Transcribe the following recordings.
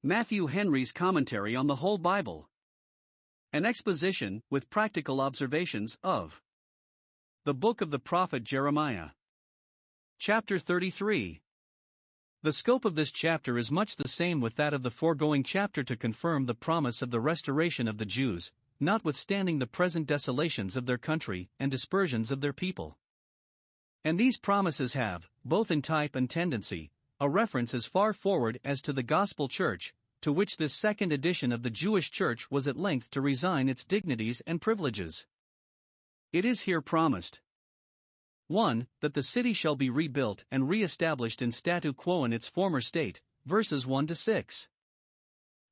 Matthew Henry's Commentary on the Whole Bible. An exposition, with practical observations, of the book of the prophet Jeremiah. Chapter 33. The scope of this chapter is much the same with that of the foregoing chapter, to confirm the promise of the restoration of the Jews, notwithstanding the present desolations of their country and dispersions of their people. And these promises have, both in type and tendency, a reference as far forward as to the Gospel Church, to which this second edition of the Jewish Church was at length to resign its dignities and privileges. It is here promised: 1. That the city shall be rebuilt and re-established in statu quo in its former state, verses 1 to 6.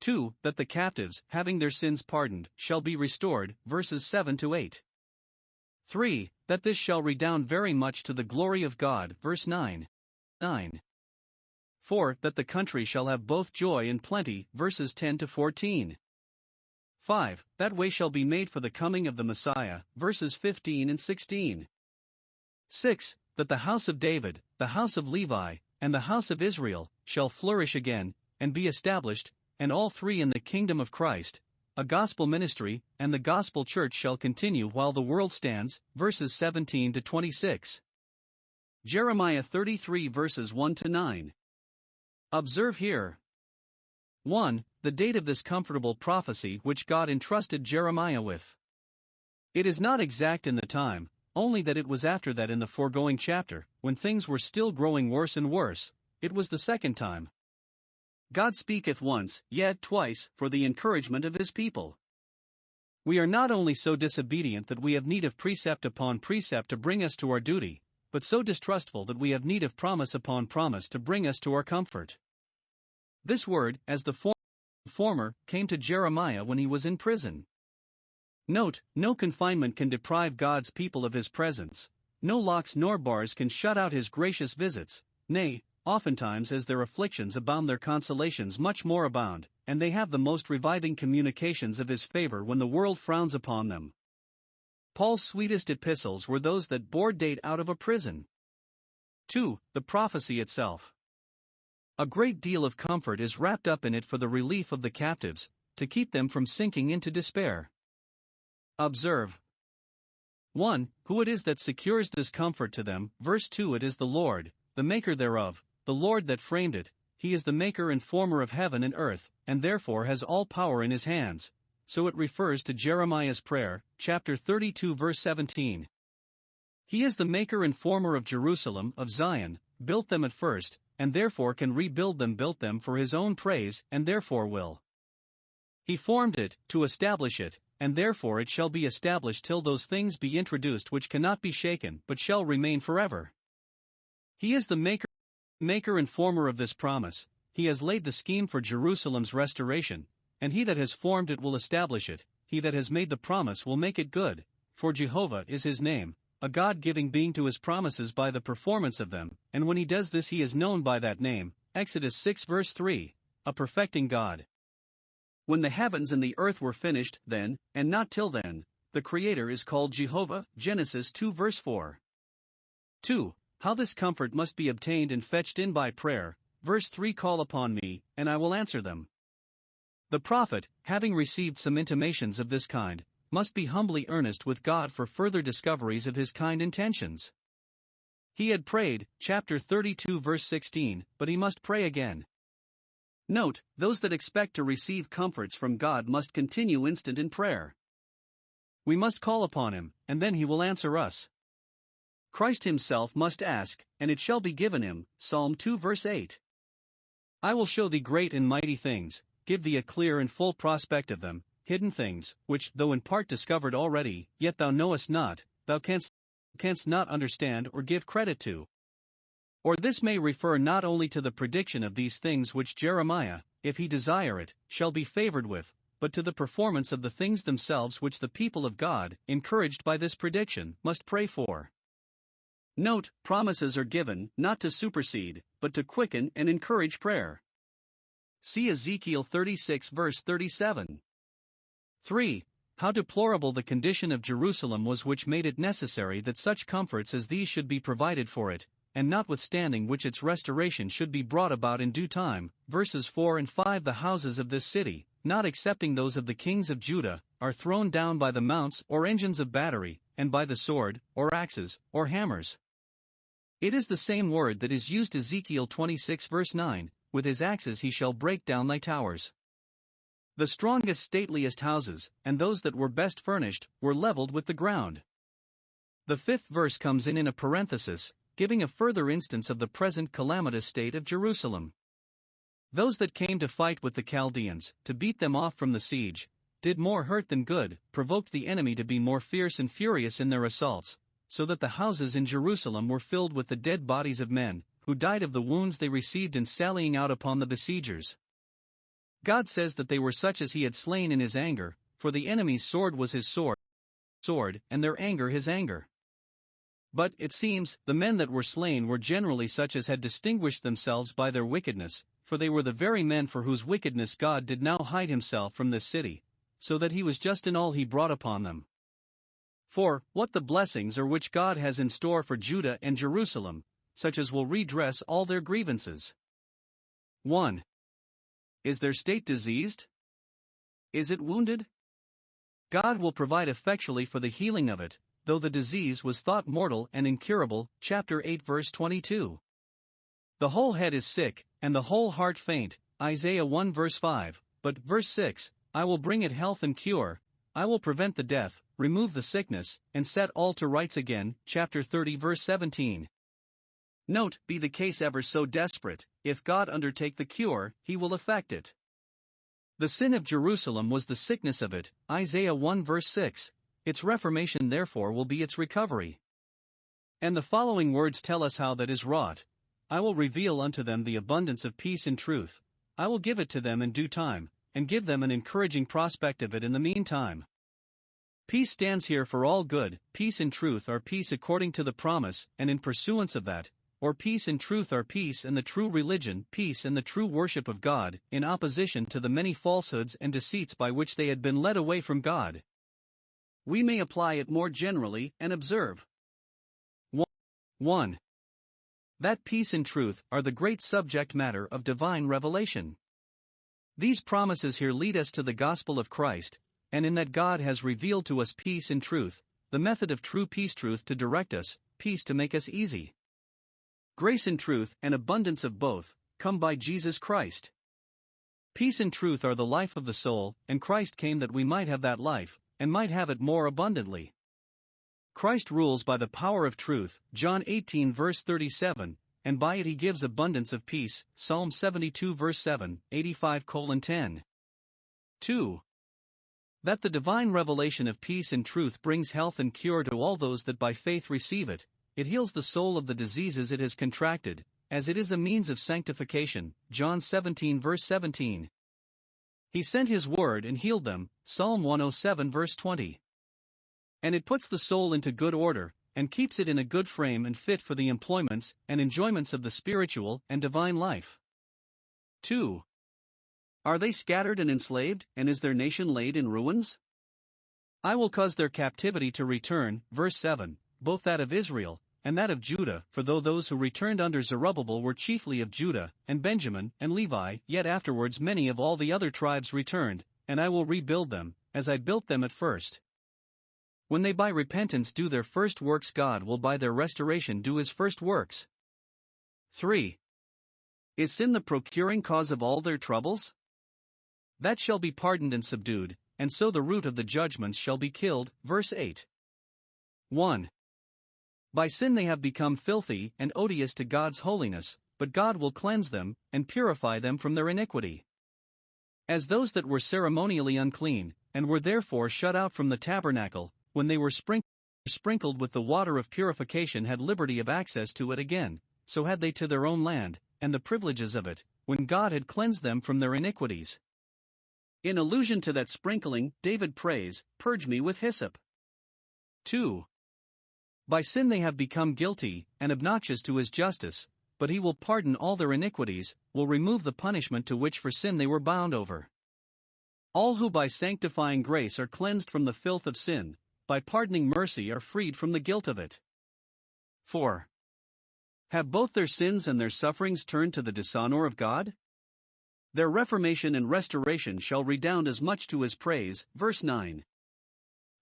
2. That the captives, having their sins pardoned, shall be restored, verses 7 to 8. 3. That this shall redound very much to the glory of God, verse 9. 4. That the country shall have both joy and plenty, verses 10 to 14. 5. That way shall be made for the coming of the Messiah, verses 15 and 16. 6. That the house of David, the house of Levi, and the house of Israel, shall flourish again, and be established, and all three in the kingdom of Christ, a gospel ministry, and the gospel church shall continue while the world stands, verses 17 to 26. Jeremiah 33 verses 1 to 9. Observe here: 1. The date of this comfortable prophecy which God entrusted Jeremiah with. It is not exact in the time, only that it was after that in the foregoing chapter, when things were still growing worse and worse. It was the second time. God speaketh once, yet twice, for the encouragement of his people. We are not only so disobedient that we have need of precept upon precept to bring us to our duty, but so distrustful that we have need of promise upon promise to bring us to our comfort. This word, as the former, came to Jeremiah when he was in prison. Note, no confinement can deprive God's people of his presence, no locks nor bars can shut out his gracious visits, nay, oftentimes as their afflictions abound their consolations much more abound, and they have the most reviving communications of his favor when the world frowns upon them. Paul's sweetest epistles were those that bore date out of a prison. 2. The prophecy itself. A great deal of comfort is wrapped up in it for the relief of the captives, to keep them from sinking into despair. Observe: 1. Who it is that secures this comfort to them, verse 2. It is the Lord, the maker thereof, the Lord that framed it. He is the maker and former of heaven and earth, and therefore has all power in his hands. So it refers to Jeremiah's prayer, chapter 32 verse 17. He is the maker and former of Jerusalem, of Zion, built them at first, and therefore can rebuild them, built them for his own praise, and therefore will. He formed it, to establish it, and therefore it shall be established till those things be introduced which cannot be shaken, but shall remain forever. He is the maker and former of this promise. He has laid the scheme for Jerusalem's restoration, and he that has formed it will establish it. He that has made the promise will make it good, for Jehovah is his name, a God-giving being to his promises by the performance of them, and when he does this he is known by that name, Exodus 6 verse 3, a perfecting God. When the heavens and the earth were finished, then, and not till then, the Creator is called Jehovah, Genesis 2 verse 4. 2. How this comfort must be obtained and fetched in by prayer, verse 3. Call upon me, and I will answer them. The prophet, having received some intimations of this kind, must be humbly earnest with God for further discoveries of his kind intentions. He had prayed, chapter 32 verse 16, but he must pray again. Note, those that expect to receive comforts from God must continue instant in prayer. We must call upon him, and then he will answer us. Christ himself must ask, and it shall be given him, Psalm 2 verse 8. I will show thee great and mighty things, give thee a clear and full prospect of them, hidden things, which, though in part discovered already, yet thou knowest not, thou canst not understand or give credit to. Or this may refer not only to the prediction of these things which Jeremiah, if he desire it, shall be favored with, but to the performance of the things themselves which the people of God, encouraged by this prediction, must pray for. Note, promises are given, not to supersede, but to quicken and encourage prayer. See Ezekiel 36 verse 37. 3. How deplorable the condition of Jerusalem was, which made it necessary that such comforts as these should be provided for it, and notwithstanding which its restoration should be brought about in due time. Verses 4 and 5 The houses of this city, not excepting those of the kings of Judah, are thrown down by the mounts or engines of battery, and by the sword, or axes, or hammers. It is the same word that is used Ezekiel 26 verse 9, with his axes he shall break down thy towers. The strongest stateliest houses, and those that were best furnished, were leveled with the ground. The 5th verse comes in a parenthesis, giving a further instance of the present calamitous state of Jerusalem. Those that came to fight with the Chaldeans, to beat them off from the siege, did more hurt than good, provoked the enemy to be more fierce and furious in their assaults, so that the houses in Jerusalem were filled with the dead bodies of men, who died of the wounds they received in sallying out upon the besiegers. God says that they were such as he had slain in his anger, for the enemy's sword was his sword, and their anger his anger. But, it seems, the men that were slain were generally such as had distinguished themselves by their wickedness, for they were the very men for whose wickedness God did now hide himself from this city, so that he was just in all he brought upon them. For, what the blessings are which God has in store for Judah and Jerusalem, such as will redress all their grievances. 1. Is their state diseased? Is it wounded? God will provide effectually for the healing of it, though the disease was thought mortal and incurable. Chapter 8 verse 22. The whole head is sick, and the whole heart faint. Isaiah 1 verse 5, but verse 6, I will bring it health and cure, I will prevent the death, remove the sickness, and set all to rights again. Chapter 30 verse 17. Note, be the case ever so desperate, if God undertake the cure, he will effect it. The sin of Jerusalem was the sickness of it. Isaiah 1 verse 6. Its reformation therefore will be its recovery. And the following words tell us how that is wrought. I will reveal unto them the abundance of peace and truth. I will give it to them in due time, and give them an encouraging prospect of it in the meantime. Peace stands here for all good. Peace and truth are peace according to the promise, and in pursuance of that, or peace and truth are peace and the true religion, peace and the true worship of God, in opposition to the many falsehoods and deceits by which they had been led away from God. We may apply it more generally, and observe. 1. That peace and truth are the great subject matter of divine revelation. These promises here lead us to the gospel of Christ, and in that God has revealed to us peace and truth, the method of true peace truth to direct us, peace to make us easy. Grace and truth, and abundance of both, come by Jesus Christ. Peace and truth are the life of the soul, and Christ came that we might have that life, and might have it more abundantly. Christ rules by the power of truth, John 18 verse 37, and by it he gives abundance of peace, Psalm 72 verse 7, 85:10. 2. That the divine revelation of peace and truth brings health and cure to all those that by faith receive it. It heals the soul of the diseases it has contracted, as it is a means of sanctification, John 17 verse 17. He sent his word and healed them, Psalm 107 verse 20. And it puts the soul into good order, and keeps it in a good frame and fit for the employments and enjoyments of the spiritual and divine life. 2. Are they scattered and enslaved, and is their nation laid in ruins? I will cause their captivity to return, verse 7, both that of Israel, and that of Judah, for though those who returned under Zerubbabel were chiefly of Judah, and Benjamin, and Levi, yet afterwards many of all the other tribes returned, and I will rebuild them, as I built them at first. When they by repentance do their first works, God will by their restoration do his first works. 3. Is sin the procuring cause of all their troubles? That shall be pardoned and subdued, and so the root of the judgments shall be killed, verse 8. 1. By sin they have become filthy and odious to God's holiness, but God will cleanse them, and purify them from their iniquity. As those that were ceremonially unclean, and were therefore shut out from the tabernacle, when they were sprinkled with the water of purification had liberty of access to it again, so had they to their own land, and the privileges of it, when God had cleansed them from their iniquities. In allusion to that sprinkling, David prays, "Purge me with hyssop." 2. By sin they have become guilty, and obnoxious to his justice, but he will pardon all their iniquities, will remove the punishment to which for sin they were bound over. All who by sanctifying grace are cleansed from the filth of sin, by pardoning mercy are freed from the guilt of it. 4. Have both their sins and their sufferings turned to the dishonor of God? Their reformation and restoration shall redound as much to his praise. Verse 9.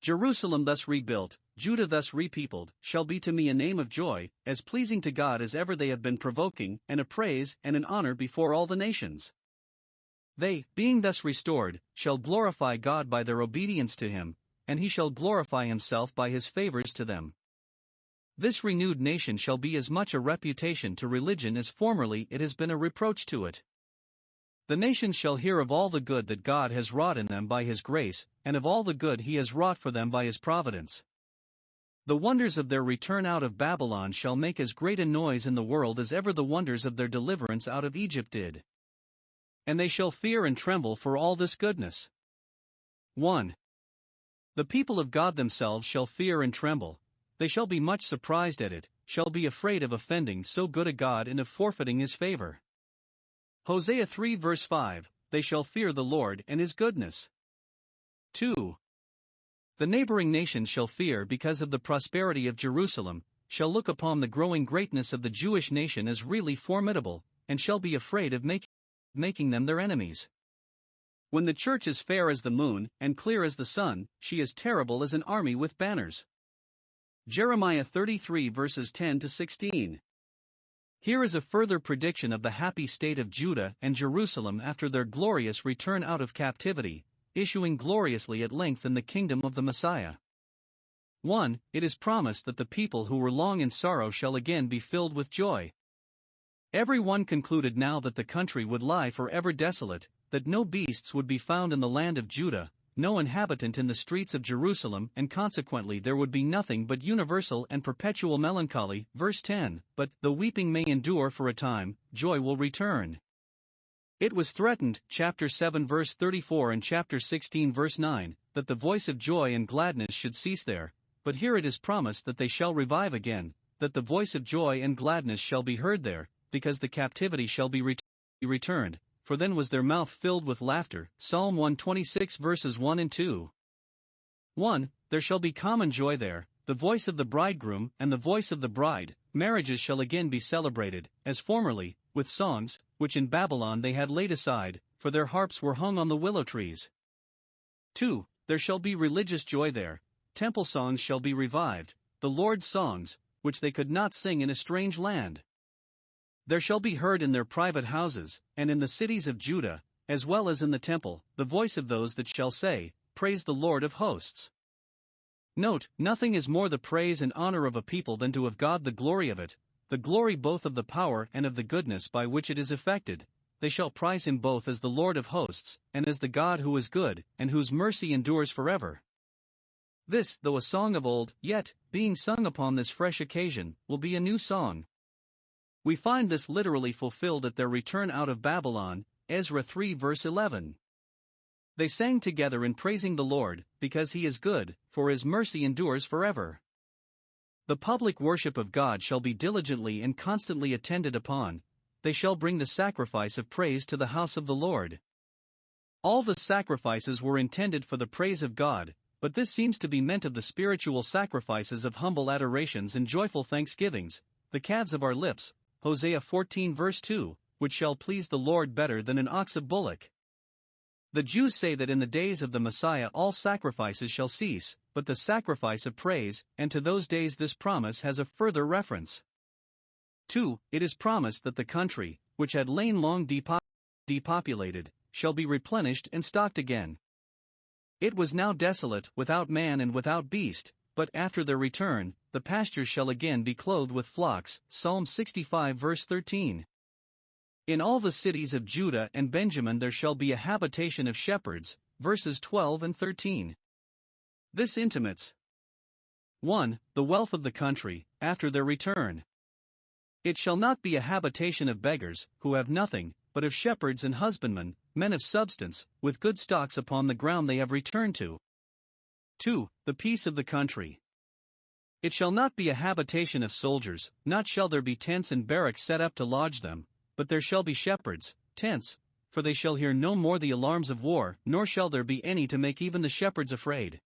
Jerusalem thus rebuilt, Judah thus repeopled, shall be to me a name of joy, as pleasing to God as ever they have been provoking, and a praise and an honor before all the nations. They, being thus restored, shall glorify God by their obedience to him, and he shall glorify himself by his favors to them. This renewed nation shall be as much a reputation to religion as formerly it has been a reproach to it. The nations shall hear of all the good that God has wrought in them by his grace, and of all the good he has wrought for them by his providence. The wonders of their return out of Babylon shall make as great a noise in the world as ever the wonders of their deliverance out of Egypt did. And they shall fear and tremble for all this goodness. 1. The people of God themselves shall fear and tremble. They shall be much surprised at it, shall be afraid of offending so good a God and of forfeiting his favor. Hosea 3 verse 5, they shall fear the Lord and his goodness. 2. The neighboring nations shall fear because of the prosperity of Jerusalem, shall look upon the growing greatness of the Jewish nation as really formidable, and shall be afraid of making them their enemies. When the church is fair as the moon, and clear as the sun, she is terrible as an army with banners. Jeremiah 33 verses 10 to 16. Here is a further prediction of the happy state of Judah and Jerusalem after their glorious return out of captivity, issuing gloriously at length in the kingdom of the Messiah. 1. It is promised that the people who were long in sorrow shall again be filled with joy. Every one concluded now that the country would lie forever desolate, that no beasts would be found in the land of Judah, no inhabitant in the streets of Jerusalem, and consequently there would be nothing but universal and perpetual melancholy. Verse 10, but, though weeping may endure for a time, joy will return. It was threatened, chapter 7 verse 34 and chapter 16 verse 9, that the voice of joy and gladness should cease there, but here it is promised that they shall revive again, that the voice of joy and gladness shall be heard there, because the captivity shall be returned. For then was their mouth filled with laughter. Psalm 126 verses 1 and 2. 1. There shall be common joy there, the voice of the bridegroom and the voice of the bride. Marriages shall again be celebrated, as formerly, with songs, which in Babylon they had laid aside, for their harps were hung on the willow trees. 2. There shall be religious joy there, temple songs shall be revived, the Lord's songs, which they could not sing in a strange land. There shall be heard in their private houses, and in the cities of Judah, as well as in the temple, the voice of those that shall say, Praise the Lord of hosts. Note, nothing is more the praise and honor of a people than to have God the glory of it, the glory both of the power and of the goodness by which it is effected. They shall prize him both as the Lord of hosts, and as the God who is good, and whose mercy endures forever. This, though a song of old, yet, being sung upon this fresh occasion, will be a new song. We find this literally fulfilled at their return out of Babylon, Ezra 3 verse 11. They sang together in praising the Lord, because he is good, for his mercy endures forever. The public worship of God shall be diligently and constantly attended upon. They shall bring the sacrifice of praise to the house of the Lord. All the sacrifices were intended for the praise of God, but this seems to be meant of the spiritual sacrifices of humble adorations and joyful thanksgivings, the calves of our lips, Hosea 14 verse 2, which shall please the Lord better than an ox of bullock. The Jews say that in the days of the Messiah all sacrifices shall cease, but the sacrifice of praise, and to those days this promise has a further reference. 2. It is promised that the country, which had lain long depopulated, shall be replenished and stocked again. It was now desolate, without man and without beast, but after their return, the pastures shall again be clothed with flocks. Psalm 65 verse 13. In all the cities of Judah and Benjamin there shall be a habitation of shepherds. Verses 12 and 13. This intimates 1. The wealth of the country, after their return. It shall not be a habitation of beggars, who have nothing, but of shepherds and husbandmen, men of substance, with good stocks upon the ground they have returned to. 2. The peace of the country. It shall not be a habitation of soldiers, not shall there be tents and barracks set up to lodge them, but there shall be shepherds, tents, for they shall hear no more the alarms of war, nor shall there be any to make even the shepherds afraid.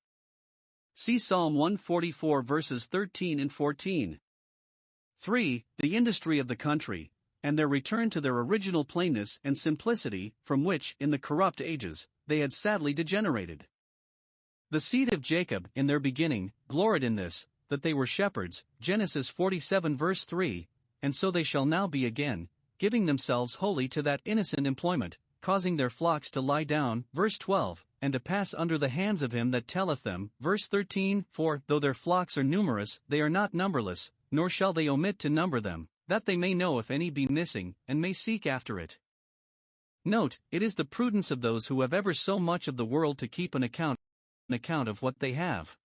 See Psalm 144 verses 13 and 14. 3. The industry of the country, and their return to their original plainness and simplicity, from which, in the corrupt ages, they had sadly degenerated. The seed of Jacob, in their beginning, gloried in this, that they were shepherds, Genesis 47 verse 3, and so they shall now be again, giving themselves wholly to that innocent employment, causing their flocks to lie down, verse 12, and to pass under the hands of him that telleth them, verse 13, for, though their flocks are numerous, they are not numberless, nor shall they omit to number them, that they may know if any be missing, and may seek after it. Note, it is the prudence of those who have ever so much of the world to keep an account of what they have.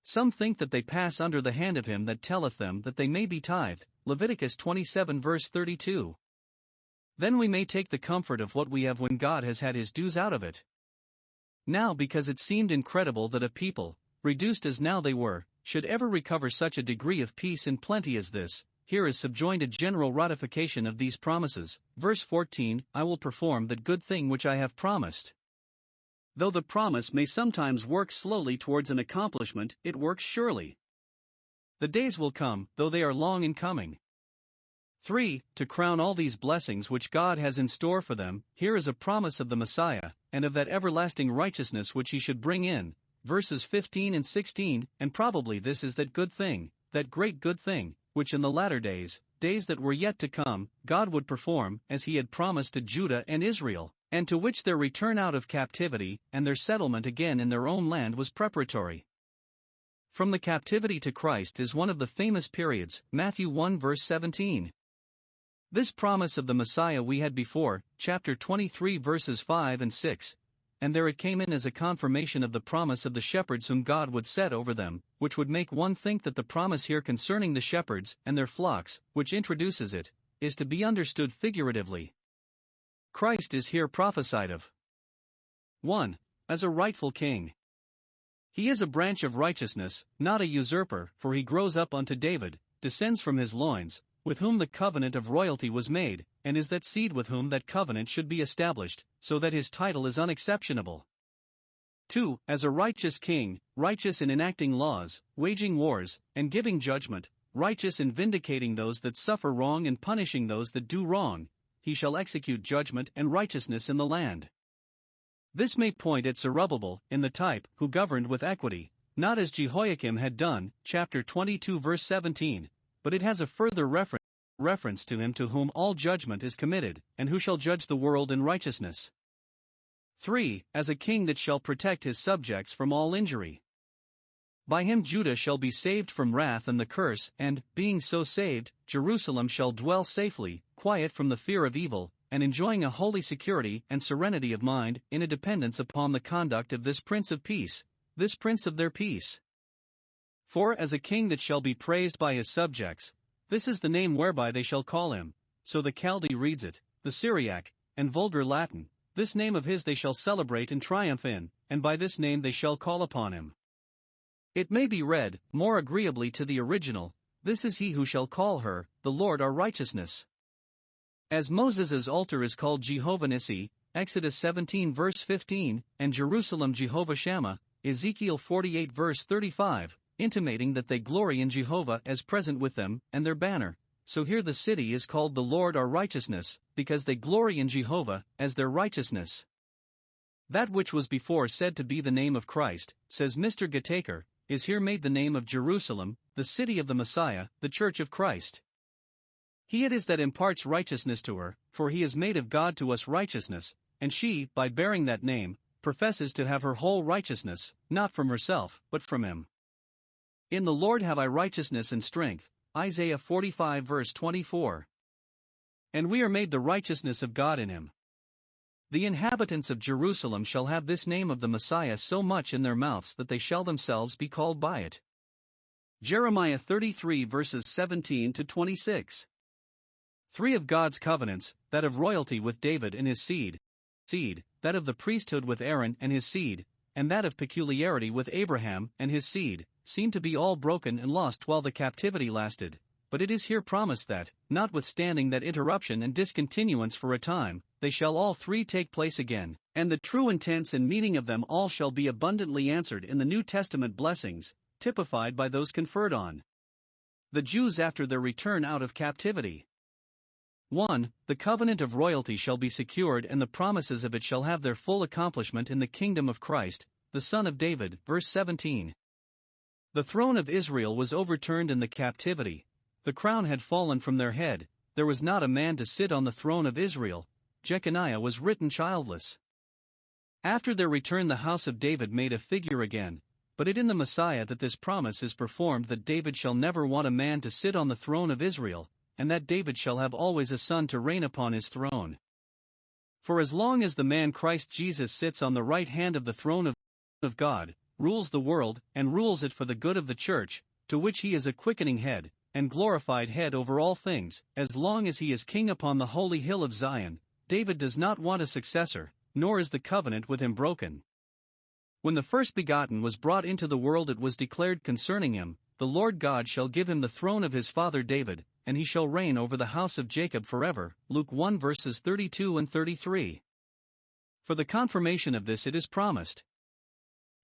Some think that they pass under the hand of him that telleth them that they may be tithed, Leviticus 27 verse 32. Then we may take the comfort of what we have when God has had his dues out of it. Now, because it seemed incredible that a people, reduced as now they were, should ever recover such a degree of peace and plenty as this, here is subjoined a general ratification of these promises. Verse 14, I will perform that good thing which I have promised. Though the promise may sometimes work slowly towards an accomplishment, it works surely. The days will come, though they are long in coming. 3. To crown all these blessings which God has in store for them, here is a promise of the Messiah, and of that everlasting righteousness which he should bring in, verses 15 and 16, and probably this is that good thing, that great good thing, which in the latter days that were yet to come, God would perform, as he had promised to Judah and Israel, and to which their return out of captivity, and their settlement again in their own land was preparatory. From the captivity to Christ is one of the famous periods, Matthew 1 verse 17. This promise of the Messiah we had before, chapter 23 verses 5 and 6, and there it came in as a confirmation of the promise of the shepherds whom God would set over them, which would make one think that the promise here concerning the shepherds and their flocks, which introduces it, is to be understood figuratively. Christ is here prophesied of. 1. As a rightful king. He is a branch of righteousness, not a usurper, for he grows up unto David, descends from his loins, with whom the covenant of royalty was made, and is that seed with whom that covenant should be established, so that his title is unexceptionable. 2. As a righteous king, righteous in enacting laws, waging wars, and giving judgment, righteous in vindicating those that suffer wrong and punishing those that do wrong, he shall execute judgment and righteousness in the land. This may point at Zerubbabel, in the type, who governed with equity, not as Jehoiakim had done, chapter 22 verse 17, but it has a further reference to him to whom all judgment is committed, and who shall judge the world in righteousness. 3. As a king that shall protect his subjects from all injury. By him Judah shall be saved from wrath and the curse, and, being so saved, Jerusalem shall dwell safely, quiet from the fear of evil, and enjoying a holy security and serenity of mind, in a dependence upon the conduct of this Prince of Peace, this Prince of their peace. 4. As a king that shall be praised by his subjects, this is the name whereby they shall call him, so the Chaldee reads it, the Syriac, and vulgar Latin, this name of his they shall celebrate and triumph in, and by this name they shall call upon him. It may be read, more agreeably to the original, this is he who shall call her, the Lord our righteousness. As Moses' altar is called Jehovah Nissi, Exodus 17 verse 15, and Jerusalem Jehovah Shammah, Ezekiel 48 verse 35, intimating that they glory in Jehovah as present with them, and their banner, so here the city is called the Lord our righteousness, because they glory in Jehovah as their righteousness. That which was before said to be the name of Christ, says Mr. Gataker, is here made the name of Jerusalem, the city of the Messiah, the church of Christ. He it is that imparts righteousness to her, for he is made of God to us righteousness, and she, by bearing that name, professes to have her whole righteousness, not from herself, but from him. In the Lord have I righteousness and strength, Isaiah 45 verse 24. And we are made the righteousness of God in him. The inhabitants of Jerusalem shall have this name of the Messiah so much in their mouths that they shall themselves be called by it. Jeremiah 33 verses 17 to 26. 3 of God's covenants, that of royalty with David and his seed, that of the priesthood with Aaron and his seed, and that of peculiarity with Abraham and his seed, seem to be all broken and lost while the captivity lasted, but it is here promised that, notwithstanding that interruption and discontinuance for a time, they shall all three take place again, and the true intents and meaning of them all shall be abundantly answered in the New Testament blessings, typified by those conferred on The Jews after their return out of captivity. 1. The covenant of royalty shall be secured, and the promises of it shall have their full accomplishment in the kingdom of Christ, the Son of David. Verse 17. The throne of Israel was overturned in the captivity. The crown had fallen from their head. There was not a man to sit on the throne of Israel. Jeconiah was written childless. After their return, the house of David made a figure again, but it in the Messiah that this promise is performed, that David shall never want a man to sit on the throne of Israel, and that David shall have always a son to reign upon his throne. For as long as the man Christ Jesus sits on the right hand of the throne of God, rules the world, and rules it for the good of the church, to which he is a quickening head, and glorified head over all things, as long as he is king upon the holy hill of Zion, David does not want a successor, nor is the covenant with him broken. When the first begotten was brought into the world, it was declared concerning him, the Lord God shall give him the throne of his father David, and he shall reign over the house of Jacob forever. Luke 1 verses 32 and 33. For the confirmation of this it is promised.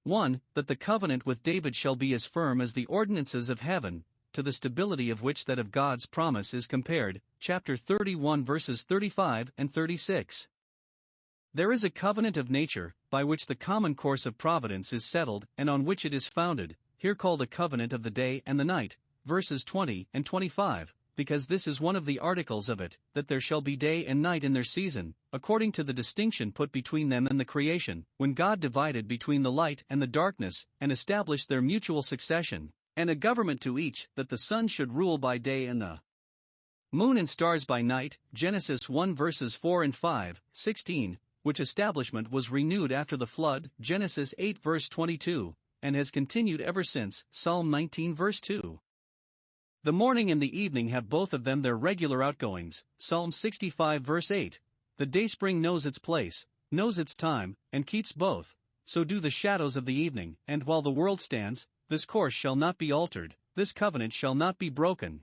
1. That the covenant with David shall be as firm as the ordinances of heaven, to the stability of which that of God's promise is compared. Chapter 31 verses 35 and 36. There is a covenant of nature, by which the common course of providence is settled, and on which it is founded, here called a covenant of the day and the night, verses 20 and 25, because this is one of the articles of it, that there shall be day and night in their season, according to the distinction put between them and the creation, when God divided between the light and the darkness, and established their mutual succession, and a government to each, that the sun should rule by day and the moon and stars by night. Genesis 1 verses 4 and 5, 16, which establishment was renewed after the flood. Genesis 8 verse 22, and has continued ever since. Psalm 19 verse 2. The morning and the evening have both of them their regular outgoings. Psalm 65 verse 8. The dayspring knows its place, knows its time, and keeps both. So do the shadows of the evening, and while the world stands, this course shall not be altered, this covenant shall not be broken.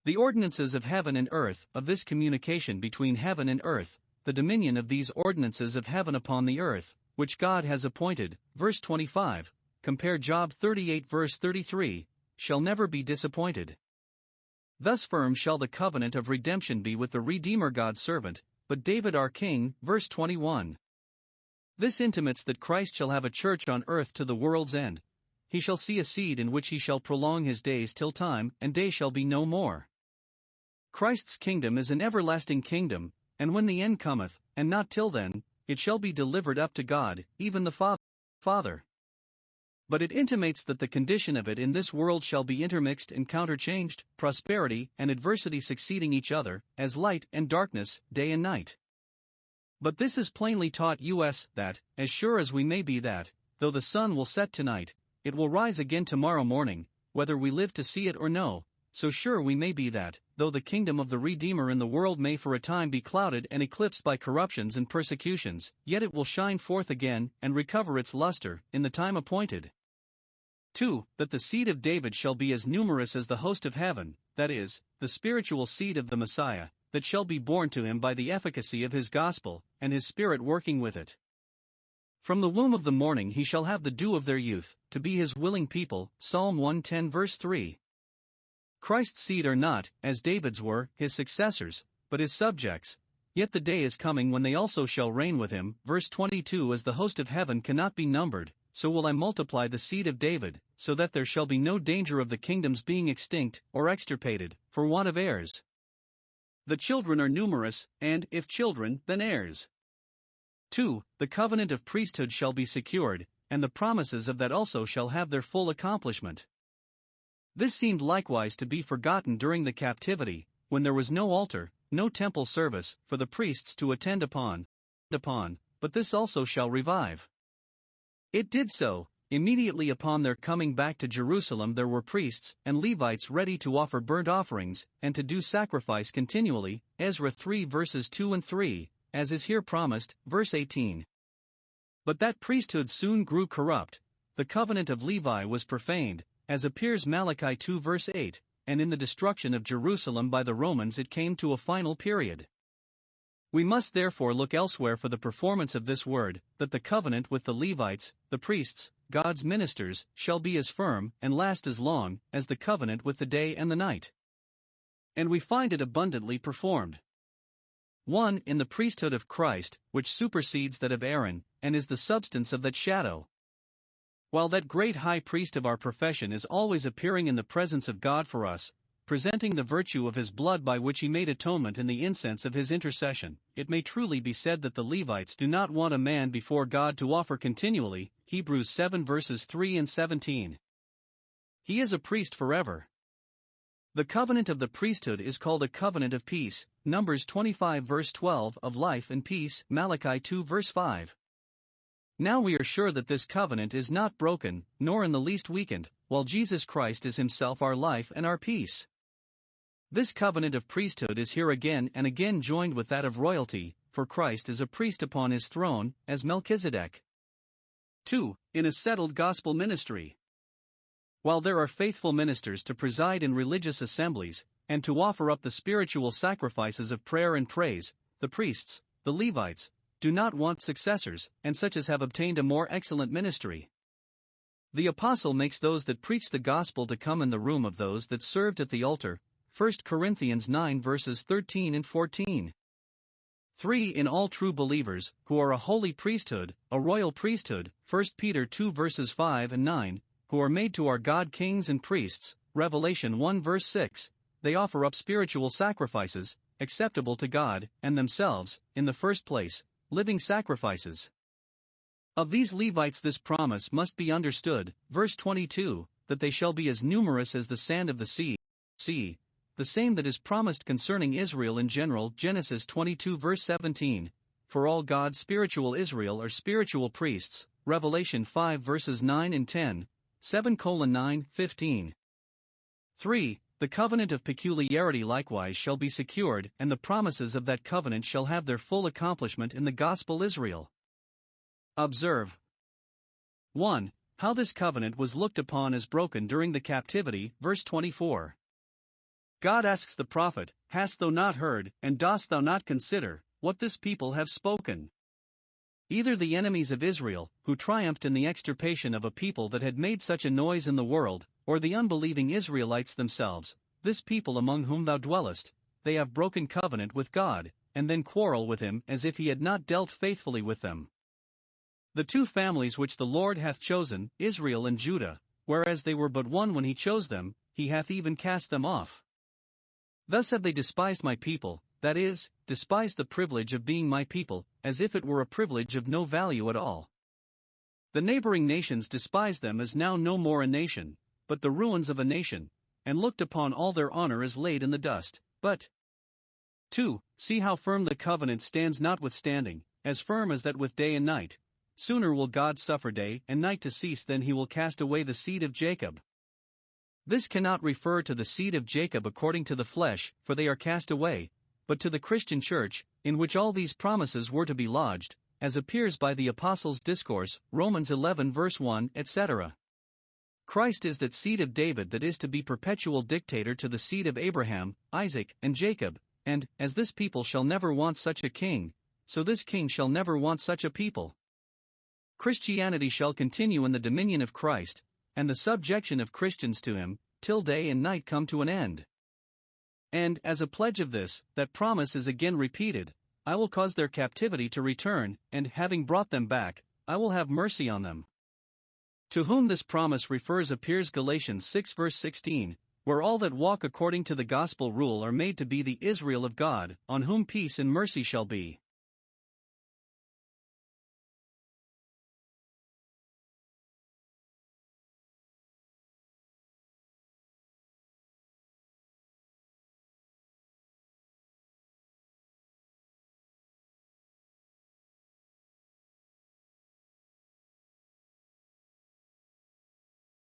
The ordinances of heaven and earth, of this communication between heaven and earth, the dominion of these ordinances of heaven upon the earth, which God has appointed, verse 25, compare Job 38 verse 33, shall never be disappointed. Thus firm shall the covenant of redemption be with the Redeemer God's servant, but David our king, verse 21. This intimates that Christ shall have a church on earth to the world's end. He shall see a seed in which he shall prolong his days till time and day shall be no more. Christ's kingdom is an everlasting kingdom, and when the end cometh, and not till then, it shall be delivered up to God, even the Father. But it intimates that the condition of it in this world shall be intermixed and counterchanged, prosperity and adversity succeeding each other, as light and darkness, day and night. But this is plainly taught us, that, as sure as we may be that, though the sun will set tonight, it will rise again tomorrow morning, whether we live to see it or no, so sure we may be that, though the kingdom of the Redeemer in the world may for a time be clouded and eclipsed by corruptions and persecutions, yet it will shine forth again and recover its luster in the time appointed. 2. That the seed of David shall be as numerous as the host of heaven, that is, the spiritual seed of the Messiah, that shall be born to him by the efficacy of his gospel, and his Spirit working with it. From the womb of the morning he shall have the dew of their youth, to be his willing people. Psalm 110 verse 3. Christ's seed are not, as David's were, his successors, but his subjects. Yet the day is coming when they also shall reign with him. Verse 22. As the host of heaven cannot be numbered, so will I multiply the seed of David, so that there shall be no danger of the kingdoms being extinct, or extirpated, for want of heirs. The children are numerous, and, if children, then heirs. 2. The covenant of priesthood shall be secured, and the promises of that also shall have their full accomplishment. This seemed likewise to be forgotten during the captivity, when there was no altar, no temple service, for the priests to attend upon, but this also shall revive. It did so. Immediately upon their coming back to Jerusalem there were priests and Levites ready to offer burnt offerings, and to do sacrifice continually, Ezra 3 verses 2 and 3, as is here promised, verse 18. But that priesthood soon grew corrupt, the covenant of Levi was profaned, as appears Malachi 2 verse 8, and in the destruction of Jerusalem by the Romans it came to a final period. We must therefore look elsewhere for the performance of this word, that the covenant with the Levites, the priests, God's ministers, shall be as firm and last as long as the covenant with the day and the night. And we find it abundantly performed. 1. In the priesthood of Christ, which supersedes that of Aaron, and is the substance of that shadow. While that great high priest of our profession is always appearing in the presence of God for us, presenting the virtue of his blood by which he made atonement in the incense of his intercession, it may truly be said that the Levites do not want a man before God to offer continually, Hebrews 7 verses 3 and 17. He is a priest forever. The covenant of the priesthood is called a covenant of peace, Numbers 25 verse 12, of life and peace, Malachi 2 verse 5. Now we are sure that this covenant is not broken, nor in the least weakened, while Jesus Christ is himself our life and our peace. This covenant of priesthood is here again and again joined with that of royalty, for Christ is a priest upon his throne, as Melchizedek. 2. In a settled gospel ministry. While there are faithful ministers to preside in religious assemblies, and to offer up the spiritual sacrifices of prayer and praise, the priests, the Levites, do not want successors, and such as have obtained a more excellent ministry. The apostle makes those that preach the gospel to come in the room of those that served at the altar, 1 Corinthians 9 verses 13 and 14. 3. In all true believers, who are a holy priesthood, a royal priesthood, 1 Peter 2 verses 5 and 9, who are made to our God kings and priests, Revelation 1 verse 6, they offer up spiritual sacrifices, acceptable to God, and themselves, in the first place, living sacrifices. Of these Levites this promise must be understood, verse 22, that they shall be as numerous as the sand of the sea, the same that is promised concerning Israel in general, Genesis 22 verse 17, for all God's spiritual Israel are spiritual priests, Revelation 5 verses 9 and 10, 7:9, 15. 3. The covenant of peculiarity likewise shall be secured, and the promises of that covenant shall have their full accomplishment in the gospel Israel. Observe 1. How this covenant was looked upon as broken during the captivity, verse 24. God asks the prophet, Hast thou not heard, and dost thou not consider, what this people have spoken? Either the enemies of Israel, who triumphed in the extirpation of a people that had made such a noise in the world, or the unbelieving Israelites themselves, this people among whom thou dwellest, they have broken covenant with God, and then quarrel with him as if he had not dealt faithfully with them. The two families which the Lord hath chosen, Israel and Judah, whereas they were but one when he chose them, he hath even cast them off. Thus have they despised my people, that is, despised the privilege of being my people, as if it were a privilege of no value at all. The neighboring nations despised them as now no more a nation, but the ruins of a nation, and looked upon all their honor as laid in the dust. But 2. See how firm the covenant stands notwithstanding, as firm as that with day and night. Sooner will God suffer day and night to cease than he will cast away the seed of Jacob. This cannot refer to the seed of Jacob according to the flesh, for they are cast away, but to the Christian church, in which all these promises were to be lodged, as appears by the Apostles' Discourse, Romans 11 verse 1, etc. Christ is that seed of David that is to be perpetual dictator to the seed of Abraham, Isaac, and Jacob, and, as this people shall never want such a king, so this king shall never want such a people. Christianity shall continue in the dominion of Christ, and the subjection of Christians to him, till day and night come to an end. And, as a pledge of this, that promise is again repeated, I will cause their captivity to return, and, having brought them back, I will have mercy on them. To whom this promise refers appears Galatians 6 verse 16, where all that walk according to the gospel rule are made to be the Israel of God, on whom peace and mercy shall be.